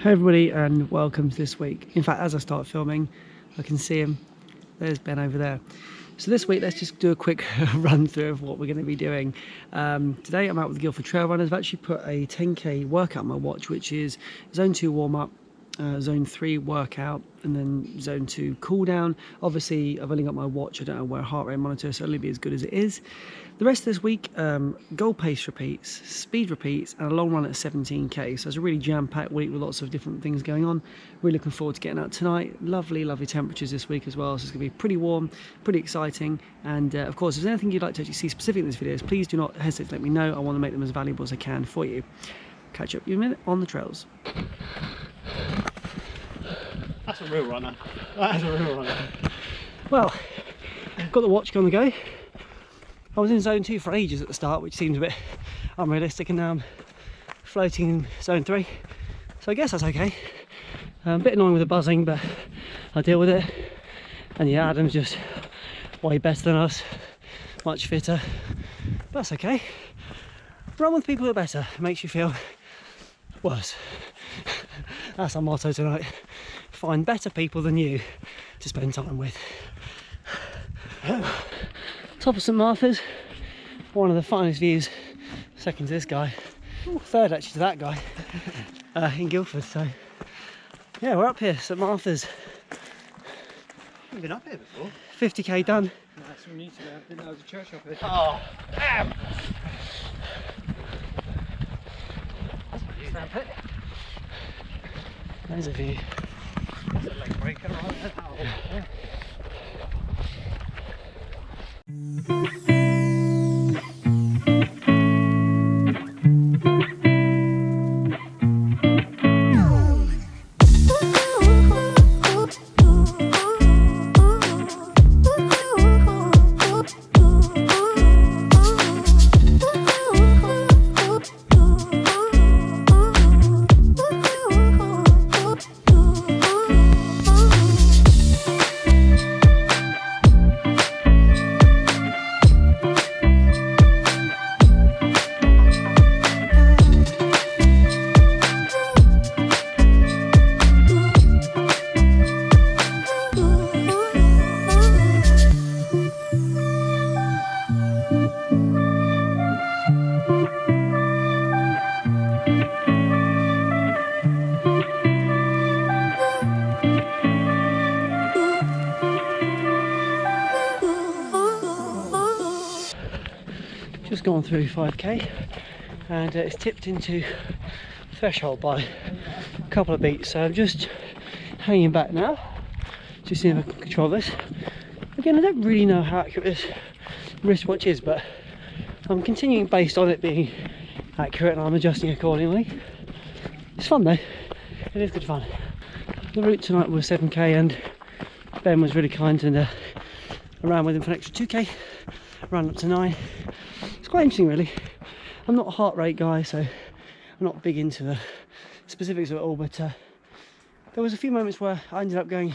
Hey everybody, and welcome to this week. In fact, as I start filming, I can see him. There's Ben over there. So this week, let's just do a quick run through of what we're going to be doing. Today I'm out with the Guildford Trail Runners. I've actually put a 10k workout on my watch, which is zone 2 warm-up, zone 3 workout, and then zone 2 cool down. Obviously I've only got my watch, I don't know where a heart rate monitor, so it'll only be as good as it is. The rest of this week, goal pace repeats, speed repeats, and a long run at 17k. So it's a really jam-packed week with lots of different things going on. Really looking forward to getting out tonight. Lovely temperatures this week as well, so it's going to be pretty warm, pretty exciting. And of course, if there's anything you'd like to actually see specific in these videos, please do not hesitate to let me know. I want to make them as valuable as I can for you. Catch up with you in a minute on the trails. That's a real runner. That is a real runner. Well, I've got the watch on the go. I was in zone 2 for ages at the start, which seems a bit unrealistic, and now I'm floating in zone 3. So I guess that's okay. A bit annoying with the buzzing, but I'll deal with it. And yeah, Adam's just way better than us, much fitter. But that's okay. Run with people who are better. It makes you feel worse. That's our motto tonight. Find better people than you to spend time with. Top of St Martha's, one of the finest views, second to this guy, third actually to that guy, in Guildford. So yeah, we're up here, St Martha's. You've been up here before. 50k done. No, that's from you to there. I didn't know there was a church up here. Oh, damn! There's a view. That's a leg breaker, right? Yeah. Just gone through 5k, and it's tipped into threshold by a couple of beats, so I'm just hanging back now, just seeing if I can control this. Again, I don't really know how accurate this wristwatch is, but I'm continuing based on it being accurate, and I'm adjusting accordingly. It's fun though, it is good fun. The route tonight was 7k, and Ben was really kind, and I ran with him for an extra 2k, ran up to 9. It's quite interesting really. I'm not a heart rate guy, so I'm not big into the specifics of it all, but there was a few moments where I ended up going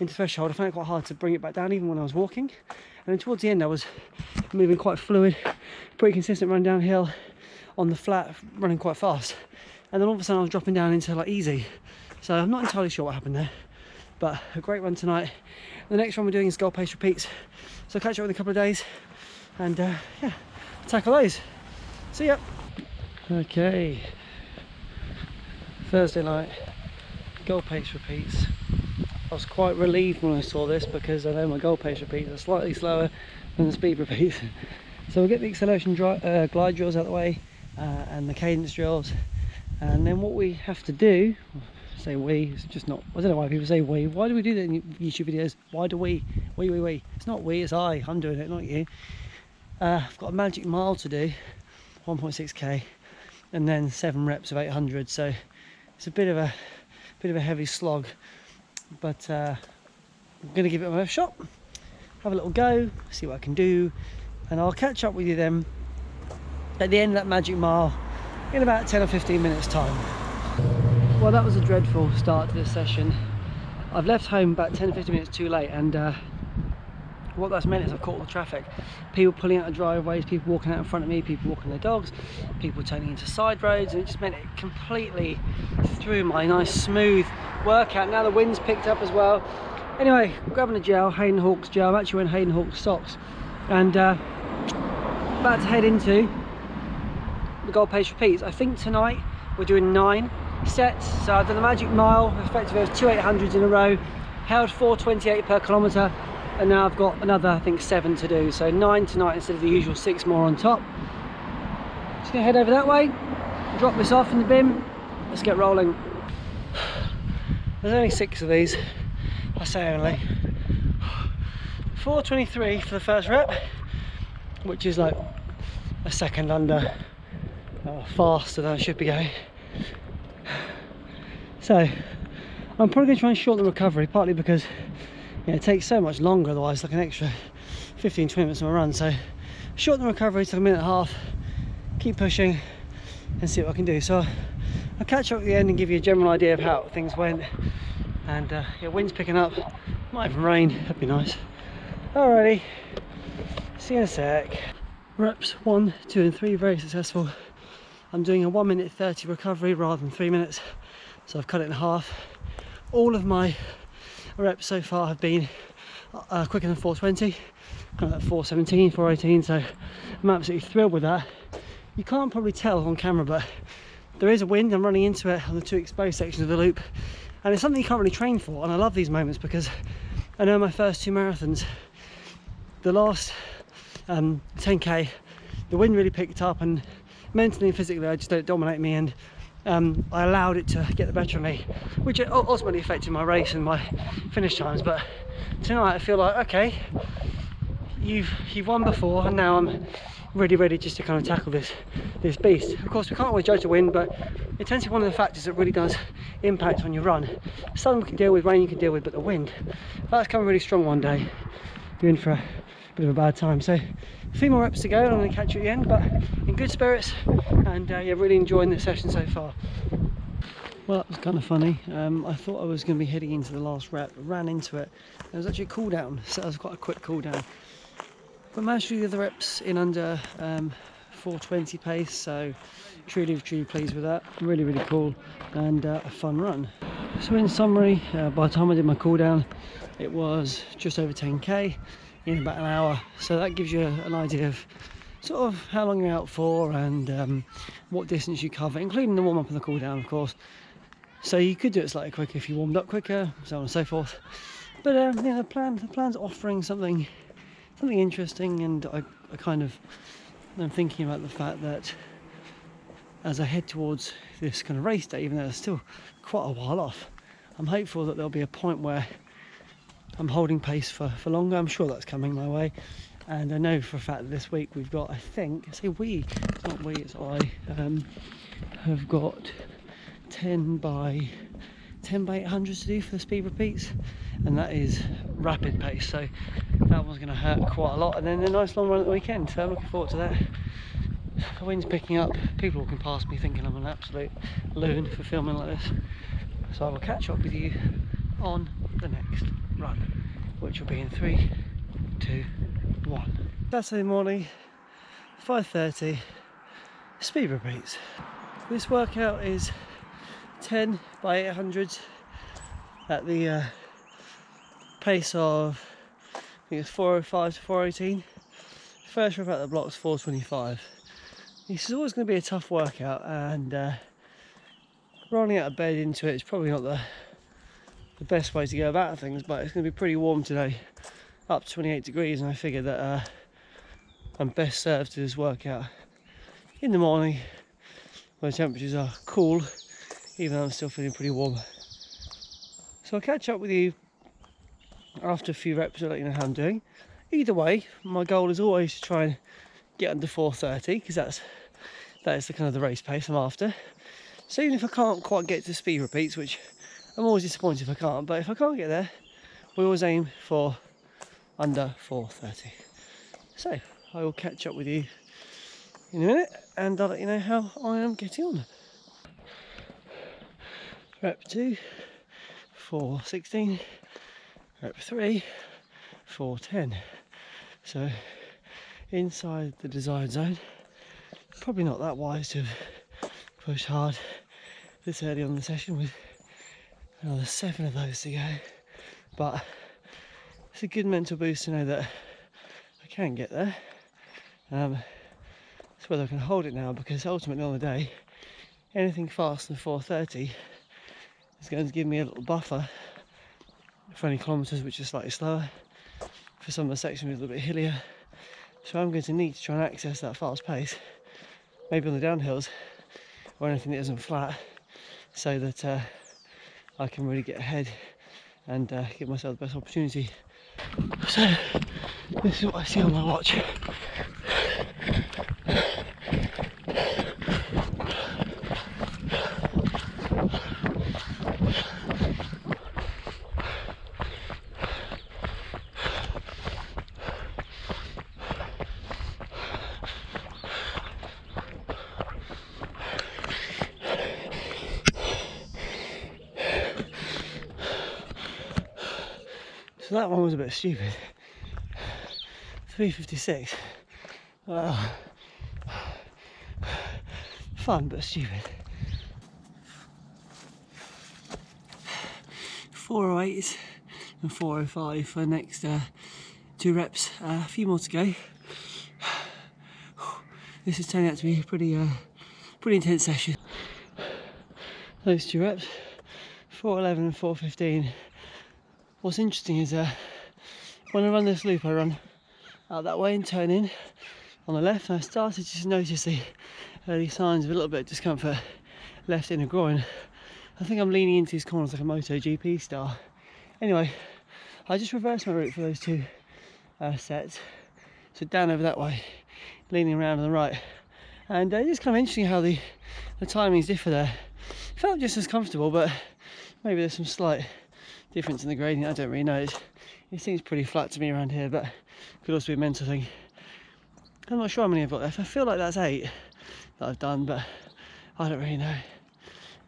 into threshold. I found it quite hard to bring it back down even when I was walking, and then towards the end I was moving quite fluid, pretty consistent run downhill on the flat, running quite fast, and then all of a sudden I was dropping down into like easy. So I'm not entirely sure what happened there, but a great run tonight. The next run we're doing is goal pace repeats, so I'll catch up in a couple of days, and yeah, tackle those. See ya. Okay, Thursday night, goal pace repeats. I was quite relieved when I saw this because I know my goal pace repeats are slightly slower than the speed repeats. So we'll get the acceleration glide drills out of the way, and the cadence drills, and then what we have to do, say we, it's just not, I don't know why people say we. Why do we do that in YouTube videos? Why do we? We. It's not we, it's I'm doing it, not you. I've got a magic mile to do, 1.6k, and then 7 reps of 800. So it's a bit of a heavy slog, but I'm gonna give it my best shot, have a little go, see what I can do, and I'll catch up with you then at the end of that magic mile in about 10 or 15 minutes time. Well, that was a dreadful start to this session. I've left home about 10 or 15 minutes too late, and what that's meant is I've caught all the traffic. People pulling out of driveways, people walking out in front of me, people walking their dogs, people turning into side roads, and it just meant it completely threw my nice smooth workout. Now the wind's picked up as well. Anyway, grabbing a gel, Hayden Hawks gel. I'm actually wearing Hayden Hawks socks, and about to head into the gold pace repeats. I think tonight we're doing 9 sets, so I've done the magic mile, effectively it was 2 800s in a row, held 4:28 per kilometre, and now I've got another, I think, 7 to do, so 9 tonight instead of the usual 6 more on top. Just gonna head over that way, drop this off in the bin, let's get rolling. There's only 6 of these, I say only. 4:23 for the first rep, which is like a second under faster than I should be going. So I'm probably going to try and shorten the recovery, partly because it takes so much longer otherwise, like an extra 15-20 minutes on a run. So shorten the recovery to 1.5 minutes, keep pushing and see what I can do. So I'll catch up at the end and give you a general idea of how things went. And yeah, wind's picking up, might even rain, that'd be nice. Alrighty, see you in a sec. Reps 1, 2 and 3, very successful. I'm doing a 1:30 recovery rather than 3 minutes, so I've cut it in half. All of my reps so far have been quicker than 4:20, kind of like 4:17, 4:18, so I'm absolutely thrilled with that. You can't probably tell on camera, but there is a wind. I'm running into it on the 2 exposed sections of the loop, and it's something you can't really train for, and I love these moments because I know my first 2 marathons, the last 10k, the wind really picked up, and mentally and physically I just let it dominate me, and I allowed it to get the better of me, which ultimately affected my race and my finish times. But tonight I feel like, okay, you've won before, and now I'm really ready just to kind of tackle this beast. Of course, we can't always judge the wind, but it tends to be one of the factors that really does impact on your run. Sun we can deal with, rain you can deal with, but the wind, if that's coming really strong one day, you're in for a bit of a bad time. So a few more reps to go and I'm going to catch you at the end, but in good spirits, and yeah, really enjoying this session so far. Well, that was kind of funny. I thought I was going to be heading into the last rep, ran into it. There was actually a cool down, so that was quite a quick cool down. But managed to do the reps in under 4:20 pace, so truly pleased with that. Really cool, and a fun run. So in summary, by the time I did my cool down, it was just over 10k in about an hour. So that gives you an idea of sort of how long you're out for, and what distance you cover, including the warm up and the cool down, of course. So you could do it slightly quicker if you warmed up quicker, so on and so forth. But yeah, the plan's offering something interesting, and I'm thinking about the fact that as I head towards this kind of race day, even though it's still quite a while off, I'm hopeful that there'll be a point where I'm holding pace for longer. I'm sure that's coming my way, and I know for a fact that this week we've got, I say we, it's not we, it's I, have got 10 by 800s to do for the speed repeats, and that is rapid pace, so that one's going to hurt quite a lot. And then a nice long run at the weekend, so I'm looking forward to that. The wind's picking up, people walking past me thinking I'm an absolute loon for filming like this, so I will catch up with you on the next run, which will be in 3, 2, 1. Saturday morning, 5:30, speed repeats. This workout is 10 by 800s at the pace of, I think it's 4:05 to 4:18. First rep out the block's 4:25. This is always going to be a tough workout, and rolling out of bed into it is probably not the best way to go about things, but it's going to be pretty warm today, up to 28 degrees, and I figured that I'm best served to this workout in the morning when the temperatures are cool, even though I'm still feeling pretty warm. So I'll catch up with you after a few reps to let you know how I'm doing. Either way, my goal is always to try and get under 4:30, because that is the kind of the race pace I'm after. So even if I can't quite get to speed repeats, which I'm always disappointed if I can't, but if I can't get there, we always aim for under 4:30. So I will catch up with you in a minute, and I'll let you know how I am getting on. Rep 2, 4:16. Rep 3, 4:10. So inside the desired zone. Probably not that wise to push hard this early on in the session with another 7 of those to go, but it's a good mental boost to know that I can get there. It's whether I can hold it now, because ultimately on the day, anything faster than 4:30 is going to give me a little buffer for any kilometres which are slightly slower, for some of the sections a little bit hillier. So I'm going to need to try and access that fast pace, maybe on the downhills or anything that isn't flat, so that I can really get ahead and give myself the best opportunity. So this is what I see on my watch. So that one was a bit stupid. 3:56. Fun but stupid. 4:08 and 4:05 for the next 2 reps. A few more to go. This is turning out to be a pretty intense session. Those 2 reps, 4:11 and 4:15. What's interesting is when I run this loop, I run out that way and turn in on the left, and I started to just notice the early signs of a little bit of discomfort left inner groin. I think I'm leaning into these corners like a MotoGP star. Anyway, I just reversed my route for those 2 sets. So down over that way, leaning around on the right. And it's kind of interesting how the timings differ there. It felt just as comfortable, but maybe there's some slight difference in the gradient. I don't really know. It seems pretty flat to me around here, but it could also be a mental thing. I'm not sure how many I've got left. I feel like that's 8 that I've done, but I don't really know.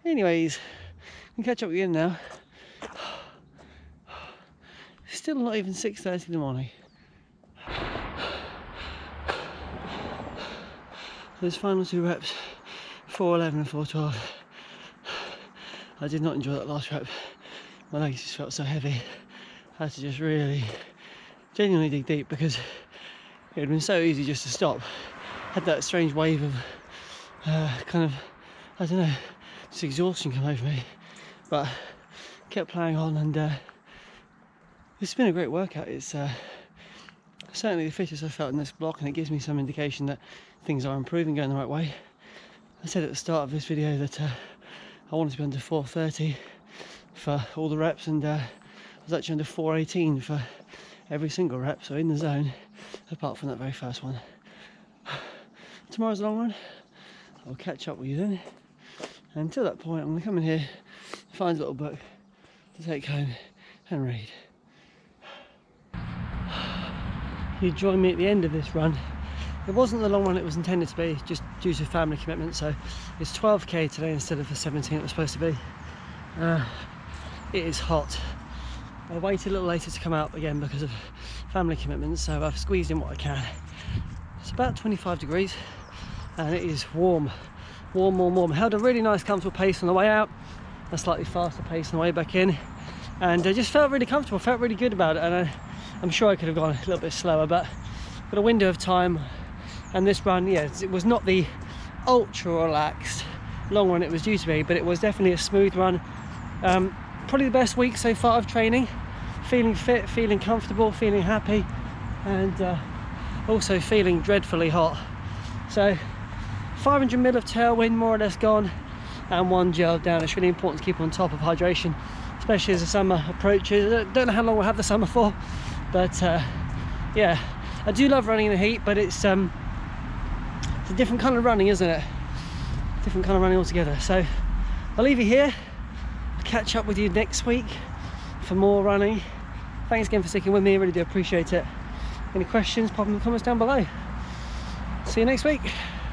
Anyways, I can catch up again now. Still not even 6:30 in the morning. Those final 2 reps, 4:11 and 4:12. I did not enjoy that last rep. My legs just felt so heavy. I had to just really genuinely dig deep, because it would have been so easy just to stop. Had that strange wave of kind of, I don't know, just exhaustion come over me, but kept playing on, and it's been a great workout. It's certainly the fittest I've felt in this block, and it gives me some indication that things are improving, going the right way. I said at the start of this video that I wanted to be under 4:30 for all the reps, and I was actually under 4:18 for every single rep, so in the zone, apart from that very first one. Tomorrow's a long run. I'll catch up with you then. And until that point, I'm going to come in here, find a little book to take home and read. You join me at the end of this run. It wasn't the long run it was intended to be, just due to family commitment, so it's 12k today instead of the 17 it was supposed to be. It is hot. I waited a little later to come out again because of family commitments, so I've squeezed in what I can. It's about 25 degrees and it is warm. Warm. Held a really nice comfortable pace on the way out, a slightly faster pace on the way back in, and I just felt really comfortable, felt really good about it, and I'm sure I could have gone a little bit slower, but got a window of time. And this run, yeah, it was not the ultra relaxed long run it was due to be, but it was definitely a smooth run. Probably the best week so far of training. Feeling fit, feeling comfortable, feeling happy, and also feeling dreadfully hot. So 500 ml of tailwind more or less gone, and 1 gel down. It's really important to keep on top of hydration, especially as the summer approaches. I don't know how long we'll have the summer for, but yeah, I do love running in the heat, but it's a different kind of running, isn't it? Different kind of running altogether. So I'll leave you here. I'll catch up with you next week for more running. Thanks again for sticking with me, I really do appreciate it. Any questions, pop them in the comments down below. See you next week.